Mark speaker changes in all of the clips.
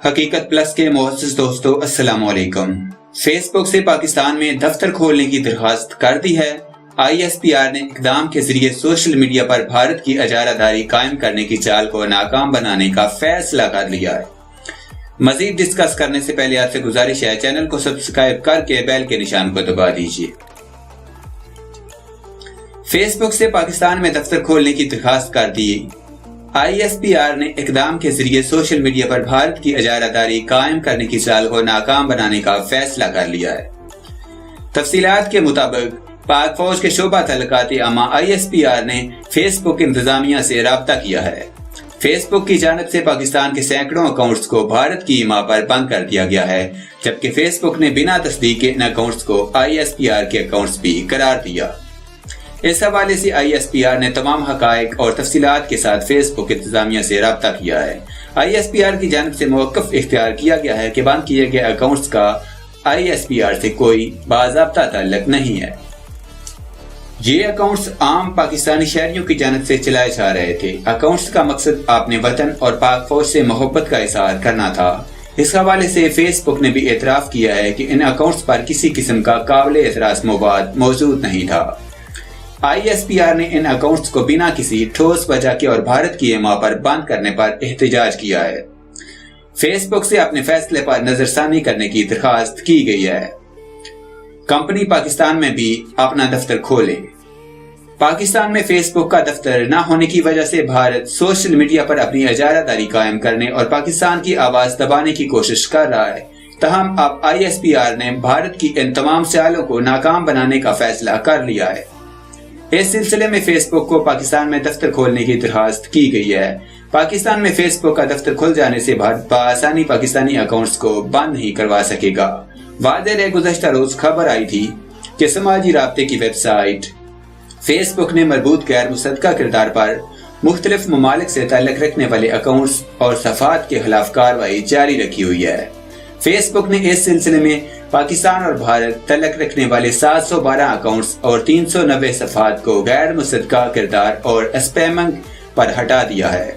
Speaker 1: حقیقت پلس کے معزز دوستو السلام علیکم۔ فیس بک سے پاکستان میں دفتر کھولنے کی درخواست کر دی ہے۔ ISPR نے اقدام کے ذریعے سوشل میڈیا پر بھارت کی اجارہ داری قائم کرنے کی چال کو ناکام بنانے کا فیصلہ کر لیا ہے۔ مزید ڈسکس کرنے سے پہلے آپ سے گزارش ہے چینل کو سبسکرائب کر کے بیل کے نشان کو دبا دیجیے۔ فیس بک سے پاکستان میں دفتر کھولنے کی درخواست کر دی۔ ISPR نے اقدام کے ذریعے سوشل میڈیا پر بھارت کی اجارہ داری قائم کرنے کی چال کو ناکام بنانے کا فیصلہ کر لیا ہے۔ تفصیلات کے مطابق پاک فوج کے شعبہ تعلقات عامہ ISPR نے فیس بک انتظامیہ سے رابطہ کیا ہے۔ فیس بک کی جانب سے پاکستان کے سینکڑوں اکاؤنٹس کو بھارت کی حمایت پر بند کر دیا گیا ہے، جبکہ فیس بک نے بنا تصدیق کے ان اکاؤنٹس کو ISPR کے اکاؤنٹس بھی قرار دیا۔ اس حوالے سے ISPR نے تمام حقائق اور تفصیلات کے ساتھ فیس بک انتظامیہ سے رابطہ کیا ہے۔ ISPR کی جانب سے موقف اختیار کیا گیا ہے کہ بند کیے گئے اکاؤنٹس کا ISPR سے کوئی باضابطہ تعلق نہیں ہے۔ یہ اکاؤنٹس عام پاکستانی شہریوں کی جانب سے چلائے جا رہے تھے۔ اکاؤنٹس کا مقصد اپنے وطن اور پاک فوج سے محبت کا اظہار کرنا تھا۔ اس حوالے سے فیس بک نے بھی اعتراف کیا ہے کہ ان اکاؤنٹس پر کسی قسم کا قابل اعتراض مواد موجود نہیں تھا۔ ISPR نے ان اکاؤنٹس کو بنا کسی ٹھوس وجہ کے اور بھارت کی حمایت پر بند کرنے پر احتجاج کیا ہے۔ فیس بک سے اپنے فیصلے پر نظر ثانی کرنے کی درخواست کی گئی ہے۔ کمپنی پاکستان میں بھی اپنا دفتر کھولے۔ پاکستان میں فیس بک کا دفتر نہ ہونے کی وجہ سے بھارت سوشل میڈیا پر اپنی اجارہ داری قائم کرنے اور پاکستان کی آواز دبانے کی کوشش کر رہا ہے۔ تاہم اب ISPR نے بھارت کی ان تمام سیالوں کو ناکام بنانے کا فیصلہ کر لیا ہے۔ اس سلسلے میں فیس بک کو پاکستان میں دفتر کھولنے کی درخواست کی گئی ہے۔ پاکستان میں فیس بک کا دفتر کھل جانے سے بھارت بآسانی پاکستانی اکاؤنٹس کو بند نہیں کروا سکے گا۔ واضح ہے گزشتہ روز خبر آئی تھی کہ سماجی رابطے کی ویب سائٹ فیس بک نے مربوط غیر مصدقہ کردار پر مختلف ممالک سے تعلق رکھنے والے اکاؤنٹس اور صفحات کے خلاف کارروائی جاری رکھی ہوئی ہے۔ فیس بک نے اس سلسلے میں پاکستان اور بھارت تعلق رکھنے والے 712 اکاؤنٹس اور 390 صفحات کو غیر مصدقہ کردار اور اسپیمنگ پر ہٹا دیا ہے۔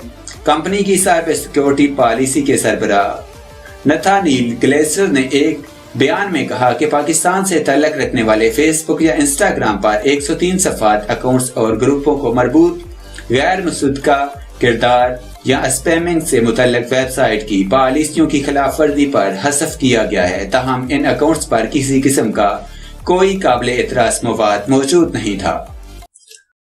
Speaker 1: کمپنی کی سائبر سیکیورٹی پالیسی کے سربراہ نتھانیل گلیسر نے ایک بیان میں کہا کہ پاکستان سے تعلق رکھنے والے فیس بک یا انسٹاگرام پر 103 صفحات، اکاؤنٹس اور گروپوں کو مربوط غیر مصدقہ کردار یا اسپیمنگ سے متعلق ویب سائٹ کی پالیسیوں کی خلاف ورزی پر حذف کیا گیا ہے۔ تاہم ان اکاؤنٹس پر کسی قسم کا کوئی قابل اعتراض مواد موجود نہیں تھا۔